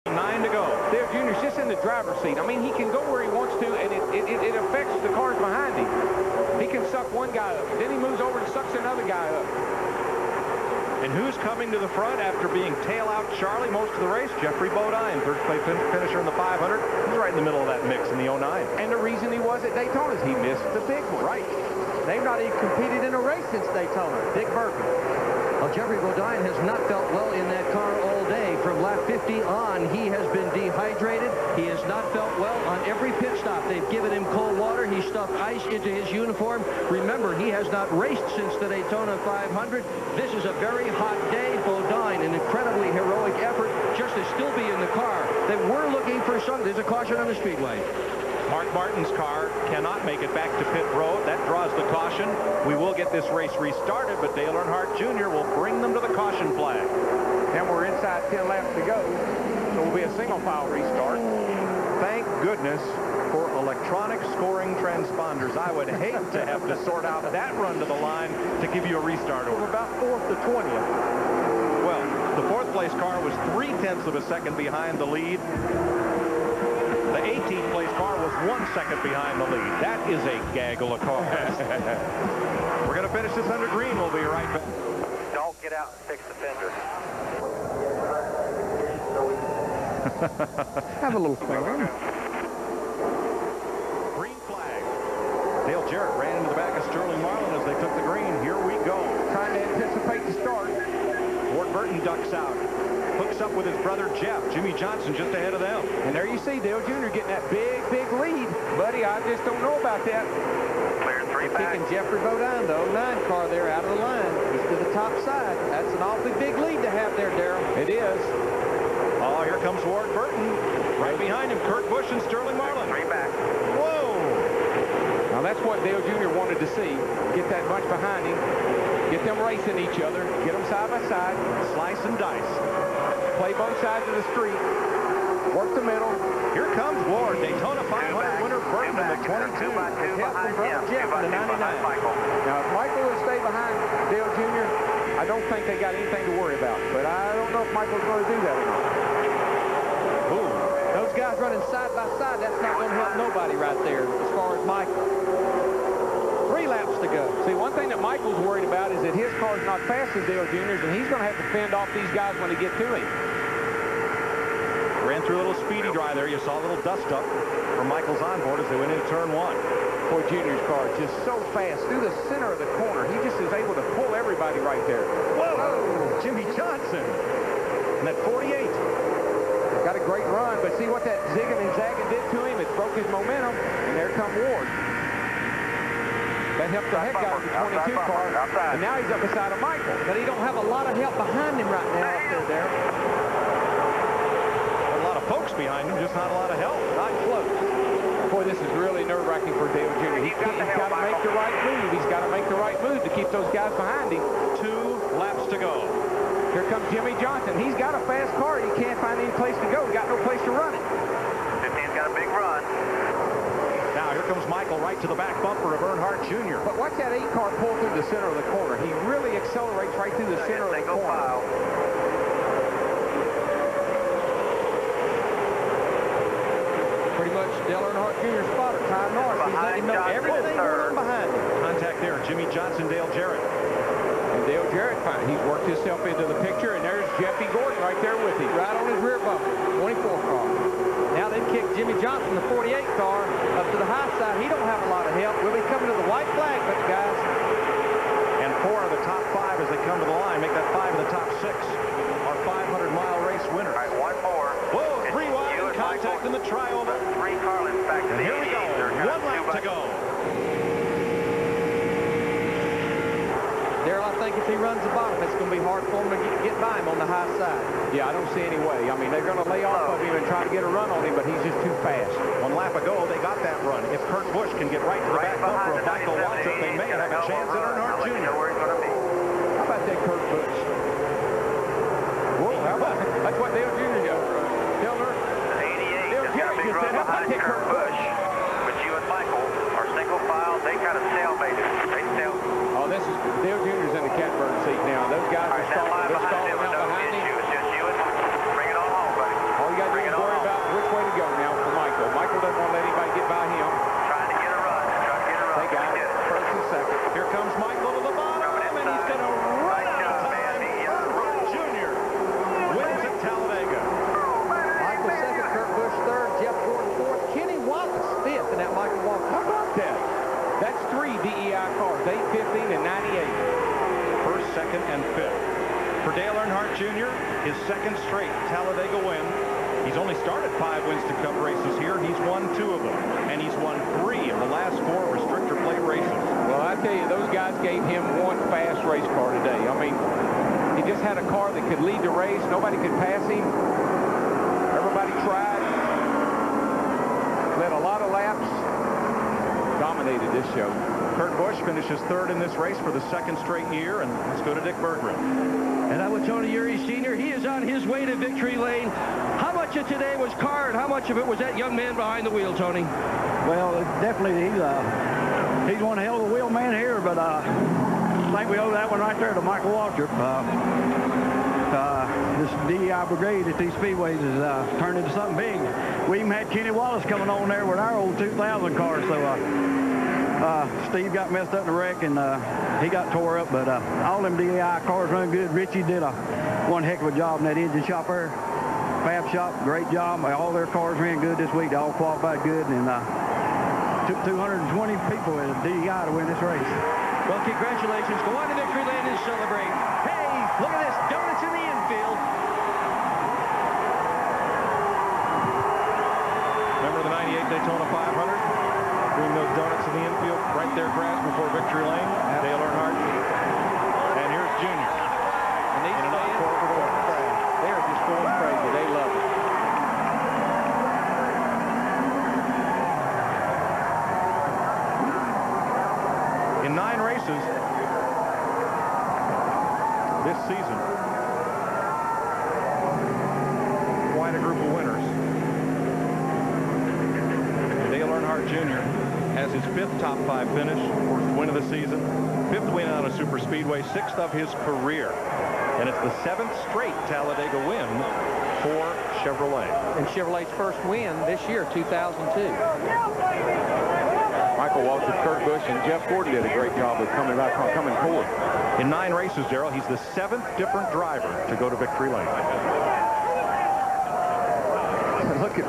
9 to go. Dale Jr.'s just in the driver's seat. I mean, he can go where he wants to, and it affects the cars behind him. He can suck one guy up. Then he moves over and sucks another guy up. And who's coming to the front after being tail out Charlie most of the race? Jeffrey Bodine, first place finisher in the 500. He's right in the middle of that mix in the 09. And the reason he was at Daytona is he missed the big one. Right. They've not even competed in a race since Daytona. Dick Burton. Well, Jeffrey Bodine has not felt well in that car all day. From lap 50 on, he has been dehydrated. He has not felt well on every pit stop. They've given him cold water. He stuffed ice into his uniform. Remember, he has not raced since the Daytona 500. This is a very hot day. Bodine, an incredibly heroic effort just to still be in the car. They were looking for some. There's a caution on the speedway. Mark Martin's car cannot make it back to pit road. That draws the caution. We will get this race restarted, but Dale Earnhardt Jr. will bring them to the caution flag. And we're inside 10 laps to go, so it'll be a single file restart. Thank goodness for electronic scoring transponders. I would hate to have to sort out that run to the line to give you a restart over. From about 4th to 20th. Well, the 4th place car was 0.3 of a second behind the lead. The 18th place car was 1 second behind the lead. That is a gaggle of cars. We're going to finish this under green. We'll be right back. Don't get out and fix the fender. Have a little fun. Green flag. Dale Jarrett ran into the back of Sterling Marlin as they took the green. Here we go. Trying to anticipate the start. Ward Burton ducks out. Hooks up with his brother Jeff. Jimmy Johnson just ahead of them. And there you see Dale Jr. getting that big lead. Buddy, I just don't know about that. Clear 3 back. Kicking Jeffrey Bodine, the 09 car there, out of the line. He's to the top side. That's an awfully big lead to have there, Darrell. It is. Oh, here comes Ward Burton. Right behind him, Kurt Busch and Sterling Marlin. 3 back. Whoa! Now that's what Dale Jr. wanted to see. Get that bunch behind him. Get them racing each other. Get them side by side. Slice and dice. Play both sides of the street. Work the middle. Here comes Ward. Daytona 500 winner Burton in the 22. 2 by 2 behind him. Jeff 2 by in the 2 behind 99. Michael. Now, if Michael would stay behind Dale Jr., I don't think they got anything to worry about. But I don't know if Michael's going to do that or not. Ooh. Those guys running side by side, that's not going to help nobody right there as far as Michael. 3 laps to go. See, one thing that Michael's worried about is that his car's not fast as Dale Jr.'s, and he's going to have to fend off these guys when they get to him. Ran through a little speedy dry there. You saw a little dust up from Michael's onboard as they went into turn 1. Boy, Jr.'s car is just so fast through the center of the corner. He just is able to pull everybody right there. Whoa! Jimmy Johnson. And that 48. Got a great run, but see what that zigging and zagging did to him? It broke his momentum, and there come Ward. That helped the heck out of the 22 car, and now he's up beside of Michael. But he don't have a lot of help behind him right now up there. A lot of folks behind him, just not a lot of help. Not close. Boy, this is really nerve-wracking for Dale Jr. He's got to make the right move. He's got to make the right move to keep those guys behind him. 2 laps to go. Here comes Jimmy Johnson. He's got a fast car. He can't find any place to go. He got no place to run it. 15's got a big run. Now here comes Michael right to the back bumper of Earnhardt Jr. But watch that 8 car pull through the center of the corner. He really accelerates right through the center of the corner. File. Pretty much Dale Earnhardt Jr. spotter, Ty Norris. He's letting him know everything going on behind him. Contact there, Jimmy Johnson, Dale Jarrett. And Dale Jarrett, he's worked himself into the picture, and there's Jeffy Gordon right there with him. Right on his rear bumper, 24 car. Now they kick Jimmy Johnson, the 48 car, up to the high side. He don't have a lot of help. We'll be coming to the white flag, but guys. And 4 of the top 5 as they come to the line. Make that 5 of the top 6. Our 500-mile race winner. All right, 1 more. Whoa, 3 wide in contact in the trioval. 3 car lengths back to the Here we go. 1 lap to go. Darrell, I think if he runs the bottom, it's going to be hard for him to get by him on the high side. Yeah, I don't see any way. I mean, they're going to lay off of him and try to get a run on him, but he's just too fast. 1 lap ago, they got that run. If Kurt Busch can get right to the back bumper of Michael Watson, they may have a chance at Earnhardt Jr. How about that Kurt Busch? Whoa, how about that? That's what Dale Jr. does. Dale Dale got a big run behind Kurt Busch. But you and Michael are single file. They kind of stalemated. They stalemate. Oh, this is Dale Jr.'s in the catbird seat now. Those guys are stalling out behind him. It's just you and bring it on home, buddy. All you got to do comes Michael to the bottom, and he's going to run out of time. Jr. wins at Talladega. Michael second, Kurt Busch third, Jeff Gordon fourth, Kenny Wallace fifth, and that Michael Walker. How about that? That's 3 DEI cars, 8, 15, and 98. First, second, and fifth. For Dale Earnhardt Jr., his second straight Talladega win. He's only started 5 Winston Cup races here. He's won 2 of them, and he's won 3 of the last 4 restrictor plate races. Well, I tell you, those guys gave him one fast race car today. I mean, he just had a car that could lead the race. Nobody could pass him. Everybody tried. Led a lot of laps. Dominated this show. Kurt Busch finishes 3rd in this race for the 2nd straight year, and let's go to Dick Berggren. And now with Tony Eury Sr., he is on his way to victory lane. How much of today was car, and how much of it was that young man behind the wheel, Tony? Well, definitely he's one hell of a wheel man here, but I think we owe that one right there to Michael Waltrip. This DEI brigade at these speedways has turned into something big. We even had Kenny Wallace coming on there with our old 2000 car, so Steve got messed up in a wreck, and he got tore up, but all them DEI cars run good. Richie did one heck of a job in that engine shop there. Fab shop, great job. All their cars ran good this week. They all qualified good, and took 220 people at DEI to win this race. Well, congratulations. Go on to victory lane and celebrate. Hey, look at this. Donuts in the infield. Remember the 98 Daytona 500? Doing those donuts in the infield, right there, grass before victory lane. Yep. Dale Earnhardt. And here's Junior. And these fans They're just going crazy. They love it. In 9 races this season, quite a group of winners. Dale Earnhardt Jr. has his 5th top 5 finish, 4th win of the season, 5th win on a super speedway, 6th of his career. And it's the 7th straight Talladega win for Chevrolet. And Chevrolet's first win this year, 2002. Michael Waltrip, Kurt Busch, and Jeff Gordon did a great job of coming forward. In 9 races, Darrell, he's the 7th different driver to go to victory lane. Look at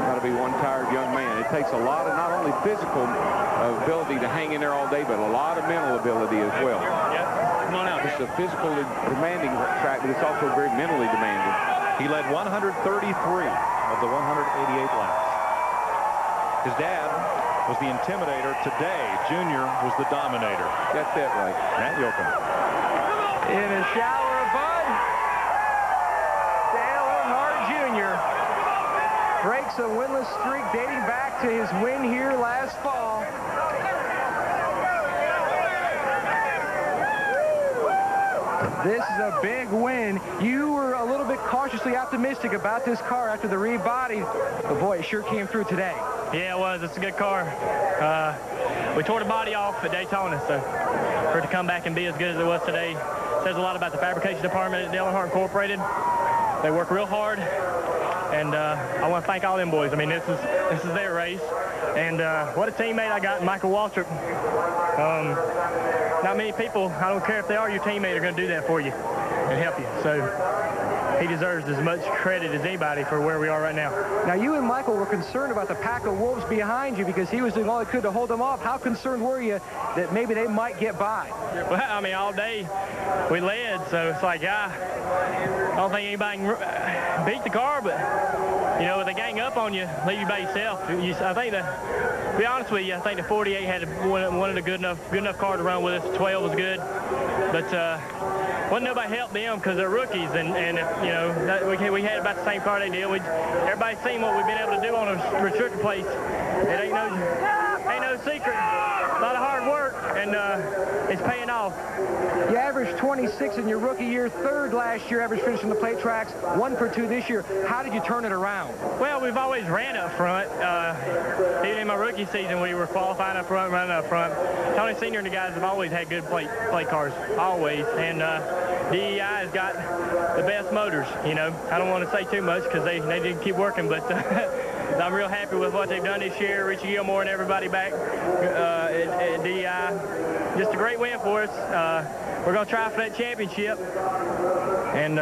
got to be one tired young man. It takes a lot of not only physical ability to hang in there all day, but a lot of mental ability as well. Yeah, come on out. It's a physically demanding track, but it's also very mentally demanding. He led 133 of the 188 laps. His dad was the intimidator. Today, Junior was the dominator. That's it, right. Matt Yoakum. In a shower of bud, Dale Earnhardt Jr. breaks a winless streak dating back to his win here last fall. This is a big win. You were a little bit cautiously optimistic about this car after the rebody, but boy, it sure came through today. Yeah, it was. It's a good car. We tore the body off at Daytona, so for it to come back and be as good as it was today says a lot about the fabrication department at Dale Earnhardt Incorporated. They work real hard, and I want to thank all them boys. I mean, this is their race, and what a teammate I got in Michael Waltrip. Not many people, I don't care if they are your teammate, are going to do that for you and help you. So he deserves as much credit as anybody for where we are right now. Now, you and Michael were concerned about the pack of wolves behind you because he was doing all he could to hold them off. How concerned were you that maybe they might get by? Well, I mean, all day we led, so it's like, I don't think anybody can beat the car, but, you know, if they gang up on you, leave you by yourself. I think to be honest with you, I think the 48 had wanted a good enough car to run with us. 12 was good, but wasn't nobody help them because they're rookies, and if, you know, we had about the same car they did. Everybody's seen what we've been able to do on a restrictor place. It ain't no secret. A lot of hard work, and it's paying off. You averaged 26 in your rookie year, 3rd last year, average finish in the plate tracks, 1 for 2 this year. How did you turn it around? Well, we've always ran up front. Even in my rookie season, we were qualifying up front, running up front. Tony Sr. and the guys have always had good plate cars, always. And DEI has got the best motors, you know. I don't want to say too much because they did keep working, but I'm real happy with what they've done this year. Richie Gilmore and everybody back at DEI. Just a great win for us. We're going to try for that championship. And,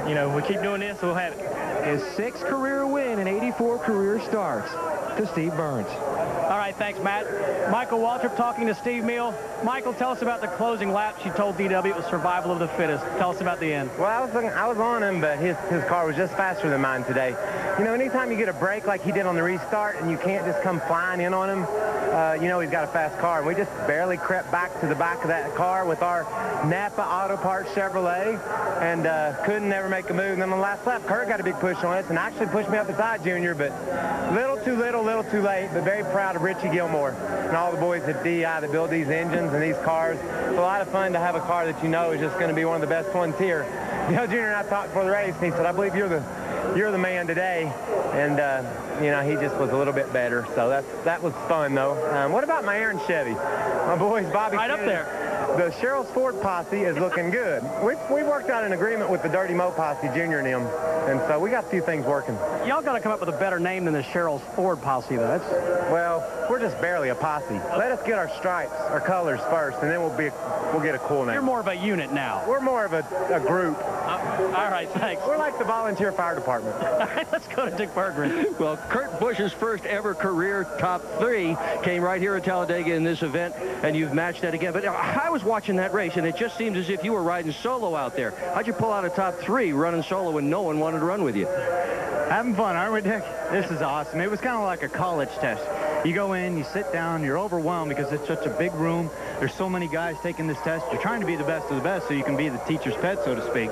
you know, we keep doing this, we'll have it. His 6th career win and 84 career starts to Steve Burns. All right, thanks, Matt. Michael Waltrip talking to Steve Meal. Michael, tell us about the closing laps. You told DW it was survival of the fittest. Tell us about the end. Well, I was on him, but his car was just faster than mine today. You know, anytime you get a break like he did on the restart and you can't just come flying in on him, you know he's got a fast car. And we just barely crept back to the back of that car with our Napa Auto Parts Chevrolet and couldn't never make a move. And then on the last lap, Kurt got a big push on us and actually pushed me up the side, Junior, but little too late, but very proud of Richie Gilmore and all the boys at DI that build these engines and these cars. It's a lot of fun to have a car that you know is just going to be one of the best ones here. You know, Junior and I talked before the race, and he said, I believe you're the man today. And, you know, he just was a little bit better. So that was fun, though. What about my Aaron Chevy? My boys, Bobby. Right up there. The Sherrill's Ford posse is looking good. We worked out an agreement with the Dirty Mo posse, Junior and him. And so we got a few things working. Y'all got to come up with a better name than the Sherrill's Ford posse, though. Well, we're just barely a posse. Let us get our stripes, our colors first, and then we'll get a cool name. You're more of a unit now. We're more of a group. All right, thanks. We're like the volunteer fire department. All right, let's go to Dick Berggren. Well, Kurt Busch's first ever career top 3 came right here at Talladega in this event, and you've matched that again. But I was watching that race, and it just seemed as if you were riding solo out there. How'd you pull out a top 3 running solo when no one wanted to run with you? Having fun, aren't we, Dick? This is awesome. It was kind of like a college test. You go in, you sit down, you're overwhelmed because it's such a big room. There's so many guys taking this test. You're trying to be the best of the best so you can be the teacher's pet, so to speak.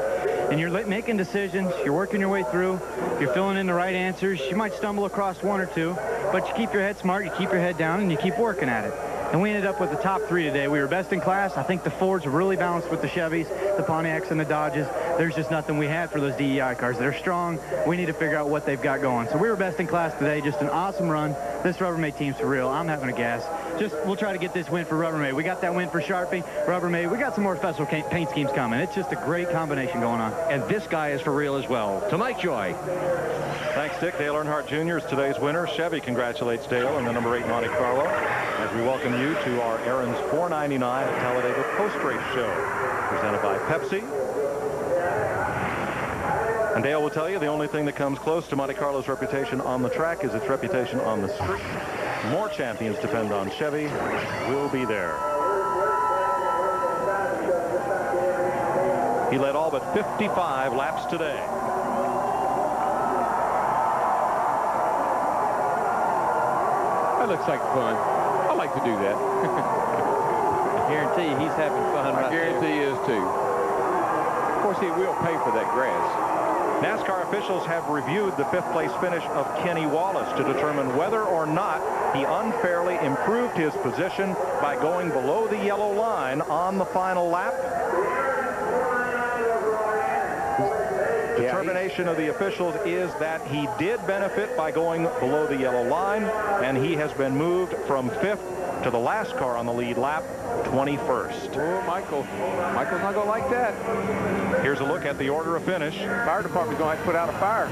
And you're making decisions. You're working your way through. You're filling in the right answers. You might stumble across 1 or 2, but you keep your head smart, you keep your head down, and you keep working at it. And we ended up with the top 3 today. We were best in class. I think the Fords were really balanced with the Chevys, the Pontiacs, and the Dodges. There's just nothing we had for those DEI cars. They're strong. We need to figure out what they've got going. So we were best in class today. Just an awesome run. This Rubbermaid team's for real. I'm having a gas. We'll try to get this win for Rubbermaid. We got that win for Sharpie, Rubbermaid. We got some more special paint schemes coming. It's just a great combination going on. And this guy is for real as well. To Mike Joy. Thanks, Dick. Dale Earnhardt Jr. is today's winner. Chevy congratulates Dale in the number 8 Monte Carlo as we welcome you to our Aaron's 499 at Talladega post-race show presented by Pepsi. And Dale will tell you the only thing that comes close to Monte Carlo's reputation on the track is its reputation on the street. More champions depend on Chevy. We'll be there. He led all but 55 laps today. That looks like fun. I like to do that. I guarantee you he's having fun right there. I guarantee he is too. Of course, he will pay for that grass. NASCAR officials have reviewed the 5th place finish of Kenny Wallace to determine whether or not he unfairly improved his position by going below the yellow line on the final lap. Determination of the officials is that he did benefit by going below the yellow line, and he has been moved from 5th to the last car on the lead lap, 21st. Oh, Michael's not going to like that. Here's a look at the order of finish. Fire department's going to have to put out a fire.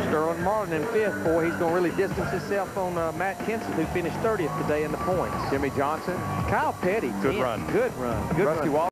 Sterling Martin in 5th. Boy, he's going to really distance himself on Matt Kenson, who finished 30th today in the points. Jimmy Johnson. Kyle Petty. Good run. Good run. Good run.